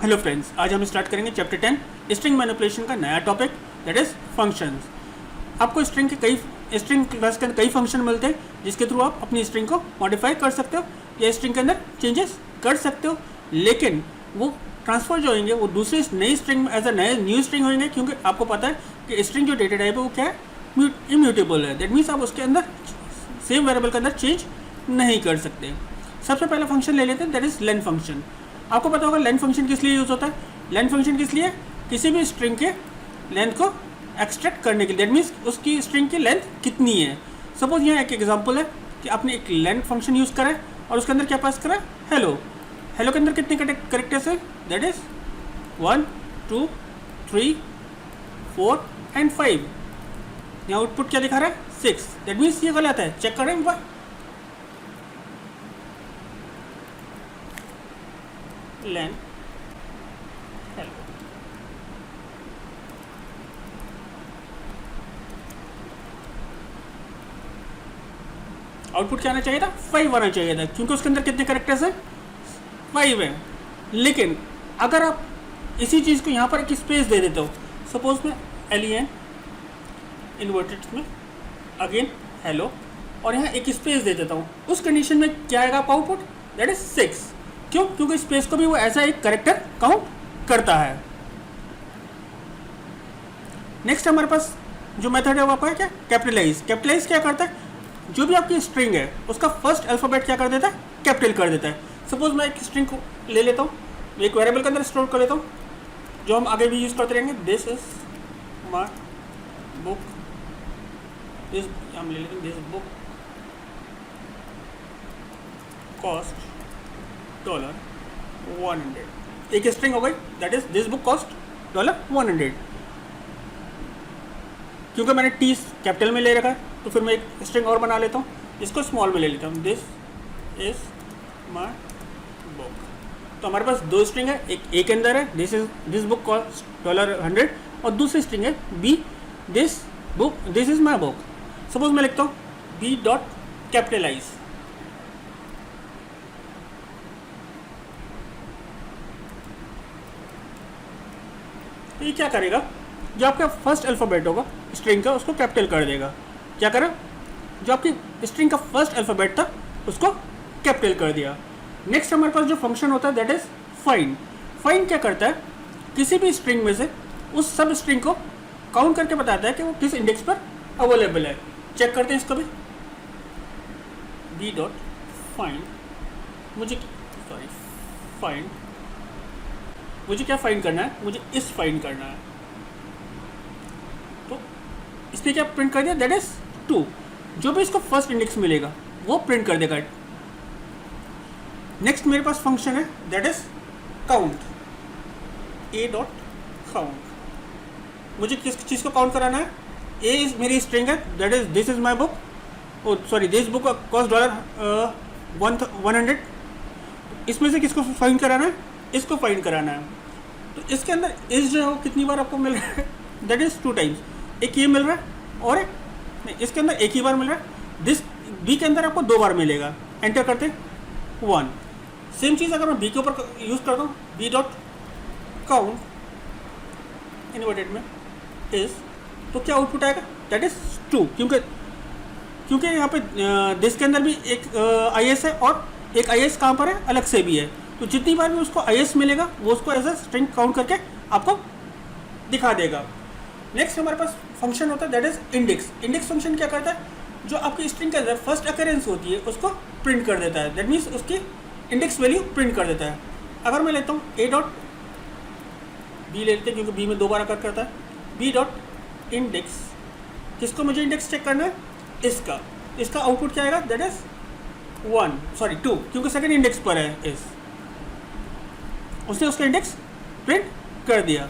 Hello friends, आज हम start करेंगे चैप्टर 10 स्ट्रिंग मैनिपुलेशन का नया टॉपिक दैट इज फंक्शंस। आपको स्ट्रिंग क्लास के अंदर कई फंक्शन मिलते हैं जिसके थ्रू आप अपनी स्ट्रिंग को मॉडिफाई कर सकते हो या स्ट्रिंग के अंदर चेंजेस कर सकते हो, लेकिन वो ट्रांसफर जो होंगे वो दूसरी नई स्ट्रिंग में एज अ नए न्यू स्ट्रिंग होंगे, क्योंकि आपको पता है कि स्ट्रिंग जो डेटा टाइप है वो क्या है, इम्यूटेबल है। दैट मीन्स आप उसके अंदर सेम वेरिएबल के अंदर चेंज नहीं कर सकते। सबसे पहला फंक्शन ले लेते हैं दैट इज लेन फंक्शन। आपको पता होगा लेन फंक्शन किस लिए यूज़ होता है। लेन फंक्शन किस लिए? किसी भी स्ट्रिंग के लेंथ को एक्सट्रैक्ट करने के लिए। दैट मीन्स उसकी स्ट्रिंग की लेंथ कितनी है। सपोज यहाँ एक एग्जांपल है कि आपने एक लेन फंक्शन यूज़ करा है और उसके अंदर क्या पास करा है, हेलो। हेलो के अंदर कितने कैरेक्टर्स है? That is 1 2 3 4 and 5। यहाँ आउटपुट क्या दिखा रहा है? 6। दैट मीन्स ये गलत है, चेक करें एक बार। लेन हेलो, आउटपुट क्या आना चाहिए था? 5 आना चाहिए था, क्योंकि उसके अंदर कितने कैरेक्टर्स हैं? 5 है। लेकिन अगर आप इसी चीज़ को यहाँ पर एक स्पेस दे देते हो, सपोज में एलियन इन्वर्टेड में अगेन हेलो और यहाँ एक स्पेस दे देता हूँ, उस कंडीशन में क्या आएगा आउटपुट? That is 6। क्यों? क्योंकि स्पेस को भी वो ऐसा एक कैरेक्टर काउंट करता है। नेक्स्ट हमारे पास जो मेथड है वो आपका है क्या? कैपिटलाइज। कैपिटलाइज क्या करता है? जो भी आपकी स्ट्रिंग है उसका फर्स्ट अल्फाबेट क्या कर देता है? कैपिटल कर देता है। सपोज मैं एक स्ट्रिंग को ले लेता हूँ, एक वेरिएबल के अंदर स्टोर कर लेता हूँ, जो हम आगे भी यूज करते रहेंगे। This is my book, this हम ले लेते हैं, दिस बुक कॉस्ट $100। एक स्ट्रिंग हो गई that is this book cost $100। क्योंकि मैंने टी कैपिटल में ले रखा है तो फिर मैं एक स्ट्रिंग और बना लेता हूँ, इसको स्मॉल में ले लेता हूँ, दिस इज माय बुक। तो हमारे पास दो स्ट्रिंग है, एक ए के अंदर है दिस बुक कॉस्ट $100 और दूसरी स्ट्रिंग है B, this is my book. Suppose मैं लिखता हूँ बी डॉट कैपिटलाइज। तो ये क्या करेगा? जो आपका फर्स्ट अल्फ़ाबेट होगा स्ट्रिंग का उसको कैपिटल कर देगा। क्या करा? जो आपकी स्ट्रिंग का फर्स्ट अल्फ़ाबेट था उसको कैपिटल कर दिया। नेक्स्ट हमारे पास जो फंक्शन होता है दैट इज फाइंड। फाइंड क्या करता है? किसी भी स्ट्रिंग में से उस सब स्ट्रिंग को काउंट करके बताता है कि वो किस इंडेक्स पर अवेलेबल है। चेक करते हैं इसको भी। बी डॉट फाइंड, मुझे क्या फाइंड करना है? मुझे इस फाइंड करना है। तो इसने क्या प्रिंट कर दिया? That is 2। जो भी इसको फर्स्ट इंडेक्स मिलेगा वो प्रिंट कर देगा। नेक्स्ट मेरे पास फंक्शन है that is count. A dot count, मुझे किस चीज़ को काउंट कराना है? ए इज मेरी स्ट्रिंग है that is this is my book, oh sorry this book cost $100। इसमें से किसको फाइंड कराना है? इसको फाइंड कराना है। तो इसके अंदर इस जो है वो कितनी बार आपको मिल रहा है? That is 2 times. एक ये मिल रहा है और एक नहीं, इसके अंदर एक ही बार मिल रहा है। दिस बी के अंदर आपको 2 बार मिलेगा। एंटर करते 1। सेम चीज़ अगर मैं बी के ऊपर यूज़ करता हूँ, बी डॉट काउंट इन्वर्टेड में इज, तो क्या आउटपुट आएगा? That is 2। क्योंकि यहाँ पे दिस के अंदर भी एक आई एस है और एक आई एस कहाँ पर है? अलग से भी है। तो जितनी बार भी उसको आई एस मिलेगा वो उसको एज अ स्ट्रिंग काउंट करके आपको दिखा देगा। नेक्स्ट हमारे पास फंक्शन होता है that is index. Index function क्या करता है? जो आपकी स्ट्रिंग के अंदर फर्स्ट अकरेंस होती है उसको प्रिंट कर देता है। दैट मीन्स उसकी इंडेक्स वैल्यू प्रिंट कर देता है। अगर मैं लेता हूँ ए डॉट बी ले लेते हैं, क्योंकि बी में 2 बार अकर करता है। बी डॉट इंडेक्स, किसको मुझे इंडेक्स चेक करना है? इसका आउटपुट क्या आएगा? दैट इज 2, क्योंकि सेकेंड इंडेक्स पर है इस, उसने उसका इंडेक्स प्रिंट कर दिया।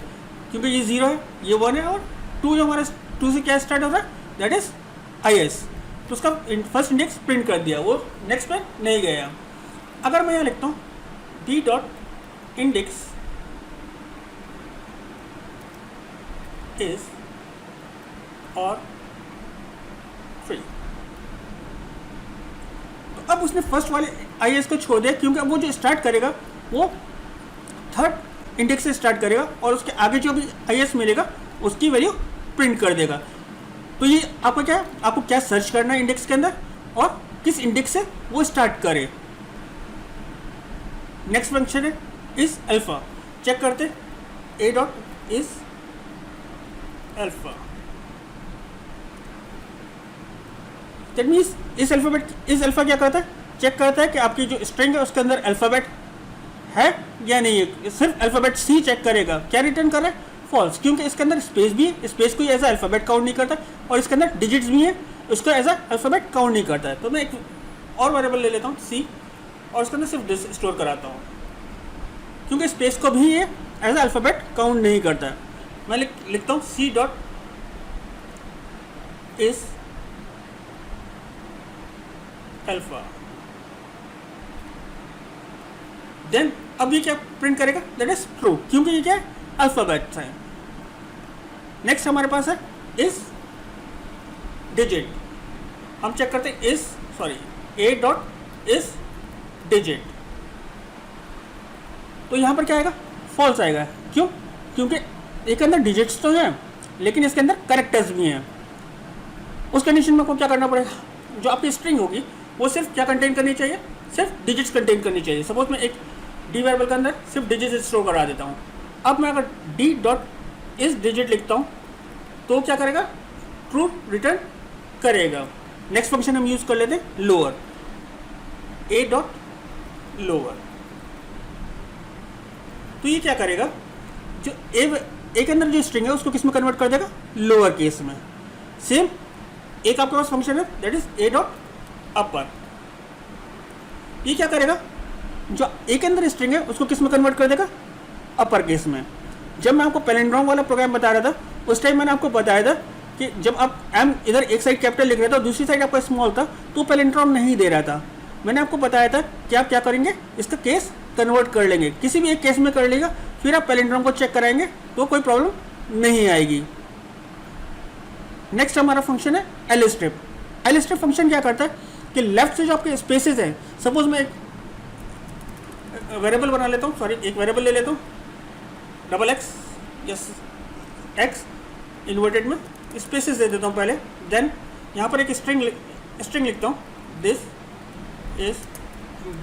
क्योंकि ये 0 है, ये 1 है और 2 जो हमारा 2 से क्या स्टार्ट हो रहा है? That is I S. तो उसका फर्स्ट इंडेक्स प्रिंट कर दिया, वो नेक्स्ट में नहीं गया। अगर मैं यहाँ लिखता हूँ डी डॉट इंडेक्स इज और 3, तो अब उसने फर्स्ट वाले आई एस को छोड़ दिया, क्योंकि अब वो जो स्टार्ट करेगा वो थर्ड इंडेक्स से स्टार्ट करेगा और उसके आगे जो भी IS मिलेगा उसकी वैल्यू प्रिंट कर देगा। तो ये आपको क्या है, आपको क्या सर्च करना है इंडेक्स के अंदर और किस इंडेक्स से वो स्टार्ट करे। नेक्स्ट फंक्शन है इज अल्फा। चेक करते ए dot is alpha. That means इस अल्फाबेट इस अल्फा क्या करता है, चेक करता है कि आपकी जो स्ट्रिंग है उसके अंदर अल्फाबेट है या नहीं है। सिर्फ अल्फाबेट सी चेक करेगा। क्या रिटर्न कर रहा है, फॉल्स, क्योंकि इसके अंदर स्पेस भी है, स्पेस को एज अल्फाबेट काउंट नहीं करता और इसके अंदर डिजिट्स भी है, उसको एज अल्फाबेट काउंट नहीं करता है। तो मैं एक और वेरिएबल ले लेता हूँ सी और उसके अंदर सिर्फ दिस स्टोर कराता हूँ, क्योंकि स्पेस को भी ये एज अल्फाबेट काउंट नहीं करता है। मैं लिखता हूँ C dot is alpha. Then अब ये क्या प्रिंट करेगा, दैट इज ट्रू, क्योंकि ये क्या है, अल्फाबेट्स है। नेक्स्ट हमारे पास है इज डिजिट। हम चेक करते हैं is a dot is digit. तो यहाँ पर क्या आएगा, फॉल्स आएगा। क्यों, क्योंकि एक अंदर डिजिट्स तो हैं लेकिन इसके अंदर कैरेक्टर्स भी हैं। उस कंडीशन में आपको क्या करना पड़ेगा, जो आपकी स्ट्रिंग होगी वो सिर्फ क्या कंटेन करनी चाहिए, सिर्फ डिजिट्स कंटेन करनी चाहिए। सपोज मैं एक डी वेरिएबल के अंदर सिर्फ डिजिट्स स्टोर करा देता हूँ। अब मैं अगर डी डॉट इज डिजिट लिखता हूँ तो क्या करेगा, ट्रू रिटर्न करेगा। नेक्स्ट फंक्शन हम यूज कर लेते हैं लोअर, ए डॉट लोअर। तो ये क्या करेगा, जो ए के अंदर जो स्ट्रिंग है उसको किस में कन्वर्ट कर देगा, लोअर केस में। सेम एक आपके पास फंक्शन है दैट इज ए डॉट अपर। ये क्या करेगा, जो ए के अंदर स्ट्रिंग है उसको किस में कन्वर्ट कर देगा, अपर केस में। जब मैं आपको पैलिंड्रोम वाला प्रोग्राम बता रहा था उस टाइम मैंने आपको बताया था कि जब आप एम इधर एक साइड कैपिटल लिख रहे थे और दूसरी साइड आपका स्मॉल था तो पैलिंड्रोम नहीं दे रहा था। मैंने आपको बताया था कि आप क्या करेंगे, इसका केस कन्वर्ट कर लेंगे, किसी भी एक केस में कर लेगा, फिर आप पैलिंड्रोम को चेक कराएंगे तो कोई प्रॉब्लम नहीं आएगी। नेक्स्ट हमारा फंक्शन है L strip. L strip function क्या करता है कि लेफ्ट से जो आपके स्पेसेस हैं, सपोज मैं एक वेरिएबल बना लेता हूँ, सॉरी एक वेरिएबल ले लेता हूँ double x, yes x inverted में स्पेसेस दे देता हूँ पहले। देन यहाँ पर एक स्ट्रिंग लिखता हूँ, दिस इज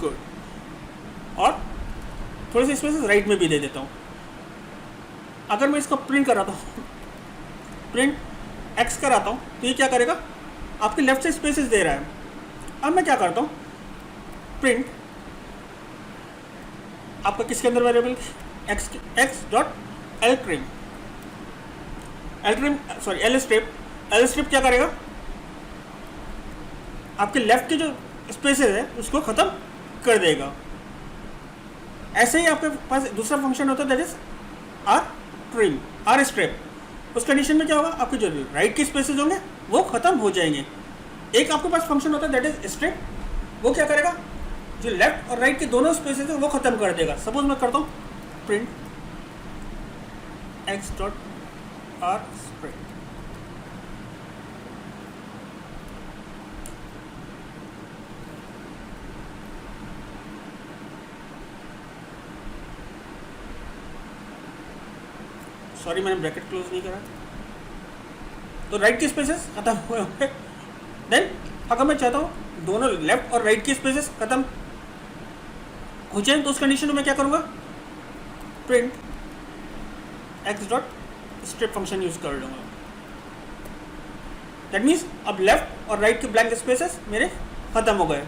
गुड, और थोड़े से स्पेसेस राइट में भी दे देता हूँ। अगर मैं इसको प्रिंट कराता हूँ, प्रिंट एक्स कराता हूँ, तो ये क्या करेगा, आपके लेफ्ट से स्पेसेस दे रहा है। अब मैं क्या करता हूँ, प्रिंट आपका किसके अंदर variable x dot L trim, L strip क्या करेगा, आपके लेफ्ट के जो स्पेसेस है उसको खत्म कर देगा। ऐसे ही आपके पास दूसरा फंक्शन होता है दैट इज आर स्ट्रिप। उस कंडीशन में क्या होगा, आपके जो राइट के स्पेसेस होंगे वो खत्म हो जाएंगे। एक आपके पास फंक्शन होता है दैट इज स्ट्रिप, वो क्या करेगा, जो लेफ्ट और राइट के दोनों स्पेसेस है वो खत्म कर देगा। सपोज मैं करता हूँ print x dot are strip. Sorry मैंने ब्रैकेट क्लोज नहीं करा, तो राइट के स्पेसेस खत्म हुए होंगे। देन अगर मैं चाहता हूँ दोनों लेफ्ट और राइट के स्पेसेस खत्म हो जाए तो उस कंडीशन में मैं क्या करूँगा, print x dot strip function use कर लूँगा। दैट मीन्स अब लेफ्ट और राइट के ब्लैंक स्पेसेस मेरे खत्म हो गए।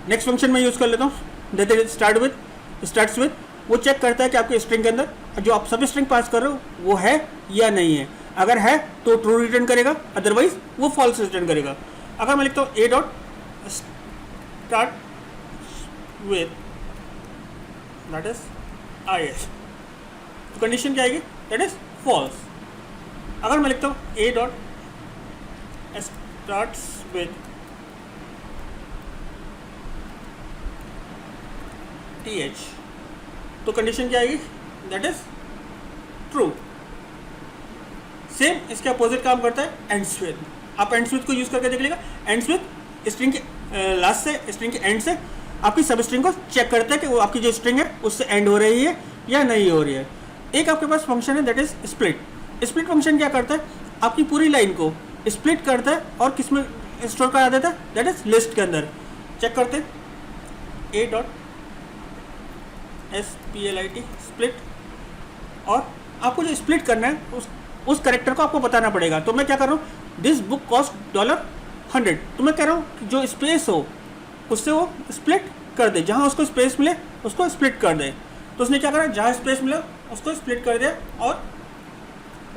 नेक्स्ट फंक्शन में यूज कर लेता हूँ दैट इज स्टार्ट्स विद। वो चेक करता है कि आपके स्ट्रिंग के अंदर जो आप सब स्ट्रिंग पास कर रहे हो वो है या नहीं है। अगर है तो ट्रू रिटर्न करेगा, अदरवाइज वो फॉल्स रिटर्न करेगा। अगर मैं लिखता हूँ ए dot start with that is IS, तो कंडीशन क्या आएगी, दैट इज फॉल्स। अगर मैं लिखता हूँ ए डॉट स्टार्ट्स विद TH, तो कंडीशन क्या आएगी, दैट इज ट्रू। सेम इसके अपोजिट काम करता है एंड्स विद। आप एंड्स विद को यूज करके देख लीजिएगा। एंड्स विद स्ट्रिंग के लास्ट से स्ट्रिंग के एंड से आपकी सब स्ट्रिंग को चेक करता है कि वो आपकी जो स्ट्रिंग है उससे एंड हो रही है या नहीं हो रही है। एक आपके पास फंक्शन है that is split. Split function क्या करता है, आपकी पूरी लाइन को स्प्लिट करता है और किस में स्टोर करा देता है, दैट इज लिस्ट के अंदर। चेक करते हैं a.split स्प्लिट, और आपको जो स्प्लिट करना है उस करेक्टर को आपको बताना पड़ेगा। तो मैं क्या कर रहा हूँ, दिस बुक कॉस्ट $100, तो मैं कह रहा हूँ जो स्पेस हो उससे वो स्प्लिट कर दे, जहाँ उसको स्पेस मिले उसको स्प्लिट कर दे। तो उसने क्या करा, जहाँ स्पेस मिला उसको स्प्लिट कर दिया और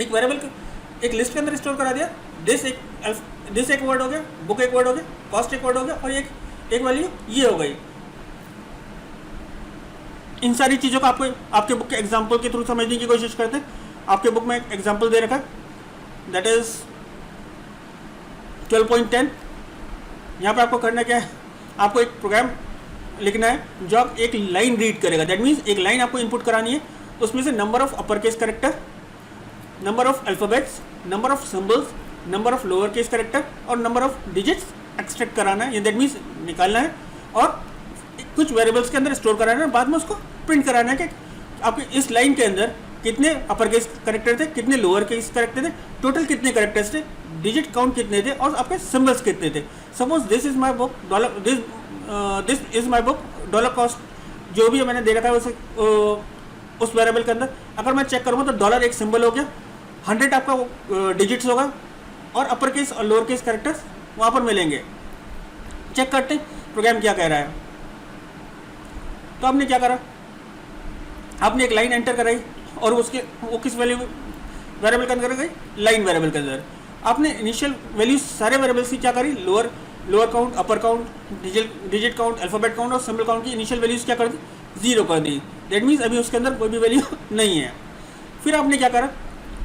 एक वेरिएबल एक लिस्ट के अंदर स्टोर करा दिया। दिस एक वर्ड हो गया, बुक एक वर्ड हो गया, कॉस्ट एक वर्ड हो गया, और एक वैल्यू ये हो गई। इन सारी चीज़ों को आपको आपके बुक के एग्जाम्पल के थ्रू समझने की कोशिश करते हैं। आपके बुक में एक एग्जाम्पल दे रखा है दैट इज 12.10। यहाँ पे आपको करना क्या है, आपको एक प्रोग्राम लिखना है जो आप एक लाइन रीड करेगा। दैट मीन्स एक लाइन आपको इनपुट करानी है, उसमें से number of upper case character, number of alphabets, number of symbols, number of lower case character और नंबर ऑफ डिजिट्स एक्सट्रैक्ट कराना है, दैट मीन्स निकालना है, और कुछ वेरिएबल्स के अंदर स्टोर कराना है। बाद में उसको प्रिंट कराना है कि आपके इस लाइन के अंदर कितने अपर केस करेक्टर थे, कितने लोअर केस करेक्टर थे, टोटल कितने करेक्टर्स थे, डिजिट काउंट कितने थे और आपके सिंबल्स कितने थे। Suppose this is my book this is my book dollar cost, जो भी मैंने दे रखा है उसे उस वेरिएबल के अंदर अगर मैं चेक करूँगा तो डॉलर एक सिंबल हो गया, 100 आपका डिजिट्स होगा और अपर केस और लोअर केस करेक्टर्स वहाँ पर मिलेंगे। चेक करते हैं प्रोग्राम क्या कह रहा है। तो आपने क्या करा, आपने एक लाइन एंटर कराई और वो किस वैल्यू वेरिएबल के अंदर गई, लाइन वेरिएबल के अंदर। आपने इनिशियल वैल्यूज सारे वेरिएबल्स की क्या करी, lower count, upper count, digit count, alphabet count और सिंबल काउंट की इनिशियल वैल्यूज क्या कर दी, 0 कर दी। दैट मीन्स अभी उसके अंदर कोई भी वैल्यू नहीं है। फिर आपने क्या करा,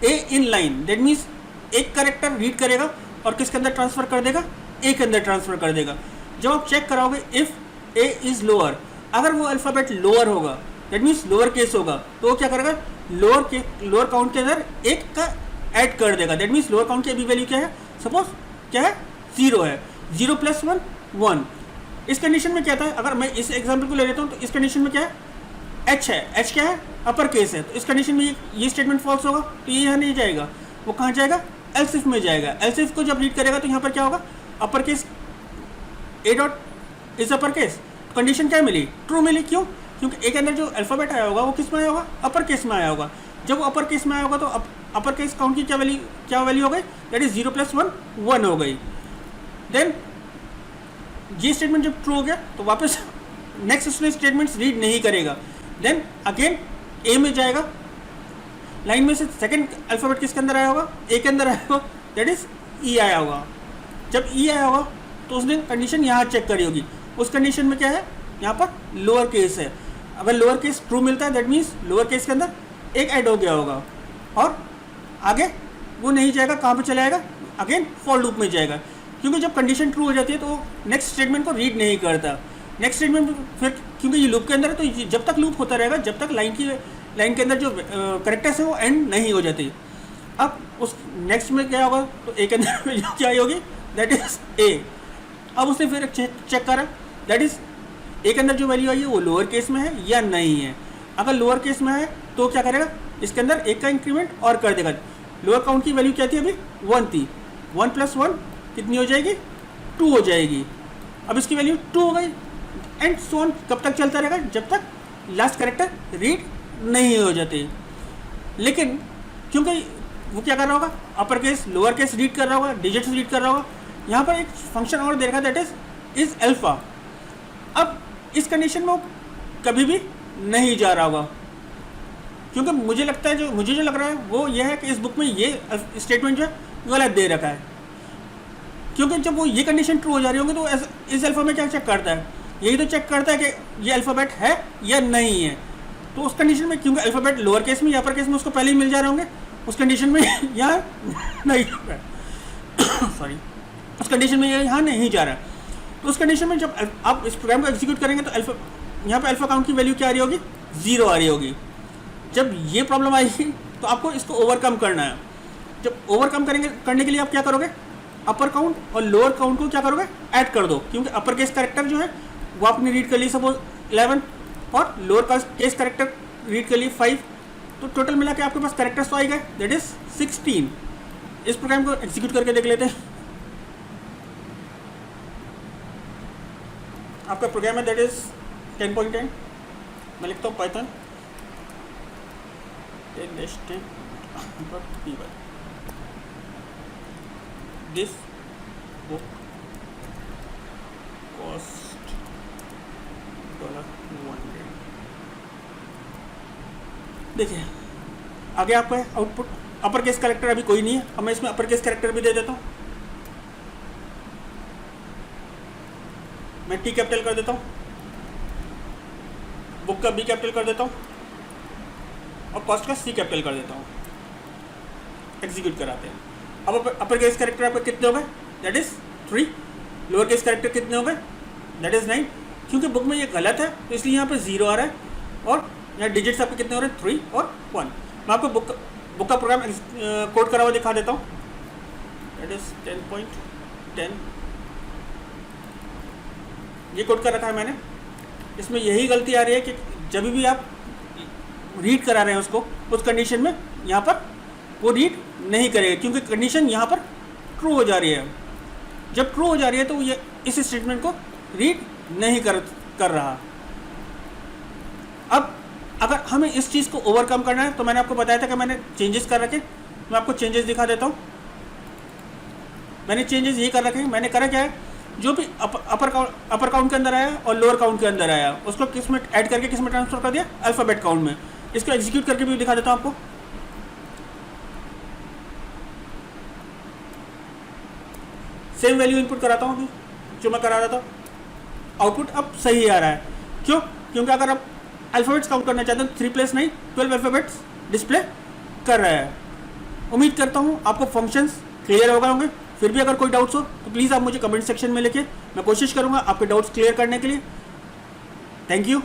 ए इन लाइन, दैट मीन्स एक करेक्टर रीड करेगा और किसके अंदर ट्रांसफर कर देगा, ए के अंदर ट्रांसफर कर देगा। जब आप चेक कराओगे इफ ए इज लोअर, अगर वो अल्फ़ाबेट लोअर होगा दैट मीन्स लोअर केस होगा, तो वो क्या करेगा, लोअर काउंट के अंदर एक का ऐड कर देगा। दैट मीन्स लोअर काउंट की अभी वैल्यू क्या है, सपोज क्या है, 0 है, 0 + 1 1। इस कंडीशन में क्या था, अगर मैं इस एग्जाम्पल को ले लेता हूँ तो इस कंडीशन में क्या है, एच है, एच क्या है, अपर केस है, तो इस कंडीशन में ये स्टेटमेंट फॉल्स होगा, तो ये यहाँ नहीं जाएगा, वो कहाँ जाएगा, एल्स इफ में जाएगा। एल्स इफ को जब रीड करेगा तो यहाँ पर क्या होगा, upper case A dot is upper case, condition क्या मिली, ट्रू मिली। क्यों, क्योंकि ए के अंदर जो अल्फ़ाबेट आया होगा वो किस में आया होगा, अपर केस में आया होगा। जब वो अपर केस में आया होगा तो अपर केस काउंट की क्या वैल्यू हो गई, दैट इज 0 + 1 1 हो गई। देन ये स्टेटमेंट जब ट्रू हो गया तो वापस नेक्स्ट उसने स्टेटमेंट्स रीड नहीं करेगा। देन अगेन ए में जाएगा, लाइन में से सेकंड अल्फ़ाबेट किसके अंदर आया होगा, ए के अंदर आया होगा, दैट इज ई आया होगा। जब ई आया होगा तो उसने कंडीशन यहाँ चेक करी होगी, उस कंडीशन में क्या है, यहाँ पर लोअर केस है। अगर लोअर केस ट्रू मिलता है दैट मीन्स लोअर केस के अंदर एक ऐड हो गया होगा और आगे वो नहीं जाएगा, कहाँ पे चला जाएगा, अगेन फॉर लूप में जाएगा। क्योंकि जब कंडीशन ट्रू हो जाती है तो नेक्स्ट स्टेटमेंट को रीड नहीं करता। नेक्स्ट स्टेटमेंट फिर क्योंकि ये लूप के अंदर है तो जब तक लूप होता रहेगा, जब तक लाइन के अंदर जो करेक्टर्स है वो एंड नहीं हो जाती। अब उस नेक्स्ट में क्या होगा, तो ए के अंदर क्या होगी, दैट इज ए। अब उसने फिर चेक करा, दैट इज ए के अंदर जो वैल्यू आई है वो लोअर केस में है या नहीं है। अगर लोअर केस में है तो क्या करेगा, इसके अंदर एक का इंक्रीमेंट और कर देगा। लोअर काउंट की वैल्यू क्या थी, अभी 1 थी, 1 + 1 कितनी हो जाएगी, 2 हो जाएगी। अब इसकी वैल्यू 2 हो गई एंड सो ऑन। कब तक चलता रहेगा, जब तक लास्ट करेक्टर रीड नहीं हो जाते। लेकिन क्योंकि वो क्या कर रहा होगा, upper case lower case read कर रहा होगा, डिजिट्स रीड कर रहा होगा। यहाँ पर एक फंक्शन और दे रखा है दैट इज अल्फा। अब इस कंडीशन में वो कभी भी नहीं जा रहा होगा, क्योंकि मुझे जो लग रहा है वो ये है कि इस बुक में ये स्टेटमेंट जो है गलत दे रखा है। क्योंकि जब वो ये कंडीशन ट्रू हो जा रही होगी तो इस अल्फ़ा में क्या चेक करता है, यही तो चेक करता है कि ये अल्फ़ाबेट है या नहीं है। तो उस कंडीशन में क्योंकि अल्फ़ाबेट लोअर केस में या अपर केस में उसको पहले ही मिल जा रहे होंगे, उस कंडीशन में यहाँ नहीं सॉरी उस कंडीशन में यहाँ नहीं जा रहा है। तो उस कंडीशन में जब आप इस प्रोग्राम को एग्जीक्यूट करेंगे तो यहाँ पे अल्फ़ा काउंट की वैल्यू क्या आ रही होगी, 0 आ रही होगी। जब ये प्रॉब्लम आएगी तो आपको इसको ओवरकम करना है। जब ओवरकम करने के लिए आप क्या करोगे, अपर काउंट और लोअर काउंट को क्या करोगे, ऐड कर दो। क्योंकि अपर केस कैरेक्टर जो है वो आपने रीड कर ली सपोज 11 और लोअर केस कैरेक्टर रीड कर ली 5, तो टोटल मिला के आपके पास कैरेक्टर्स तो आ गए, दैट इज 16। इस प्रोग्राम को एग्जीक्यूट करके देख लेते हैं। आपका प्रोग्राम है दैट इज 10.10। मैं लिखता हूँ Python 10-10.py this book cost $100। देखिए आगे आपका आउटपुट अपर केस कैरेक्टर अभी कोई नहीं है, अब मैं इसमें अपर केस कैरेक्टर भी दे देता हूँ। मैं टी कैपिटल कर देता हूँ, बुक का बी कैपिटल कर देता हूँ और कॉस्ट का सी कैपिटल कर देता हूँ। एग्जीक्यूट कराते हैं। अब अपर केस कैरेक्टर आपके कितने हो गए, that is 3। Lower case character कितने हो गए, दैट इज 9। क्योंकि बुक में ये गलत है तो इसलिए यहाँ पे 0 आ रहा है और यहाँ डिजिट्स आपके कितने हो रहे हैं, 3 और 1। मैं आपको बुक का प्रोग्राम कोड करा हुआ दिखा देता हूँ, दैट इज 10.10। ये कोड कर रखा है मैंने। इसमें यही गलती आ रही है कि जब भी आप रीड करा रहे हैं उसको, उस कंडीशन में यहाँ पर वो रीड नहीं करेगा क्योंकि कंडीशन यहाँ पर ट्रू हो जा रही है। जब ट्रू हो जा रही है तो ये इस स्टेटमेंट को रीड नहीं कर रहा। अब अगर हमें इस चीज़ को ओवरकम करना है तो मैंने आपको बताया था कि मैंने चेंजेस कर रखे। मैं आपको चेंजेस दिखा देता हूँ। मैंने चेंजेस ये कर रखे हैं। मैंने करा क्या है, जो भी अपर काउंट के अंदर आया और लोअर काउंट के अंदर आया उसको किस में ऐड करके किस में ट्रांसफर कर दिया, अल्फ़ाबेट काउंट में। इसको एग्जीक्यूट करके भी दिखा देता हूँ आपको। सेम वैल्यू इनपुट कराता हूँ अभी जो मैं करा रहा था। आउटपुट अब सही आ रहा है। क्यों? क्योंकि अगर आप अल्फ़ाबेट्स काउंट करना चाहते हैं 3 + 9 12 अल्फ़ाबेट्स डिस्प्ले कर रहा है। उम्मीद करता हूँ आपको फंक्शंस क्लियर हो गए होंगे। फिर भी अगर कोई डाउट्स हो तो प्लीज़ आप मुझे कमेंट सेक्शन में लिखिए। मैं कोशिश करूँगा आपके डाउट्स क्लियर करने के लिए। Thank you.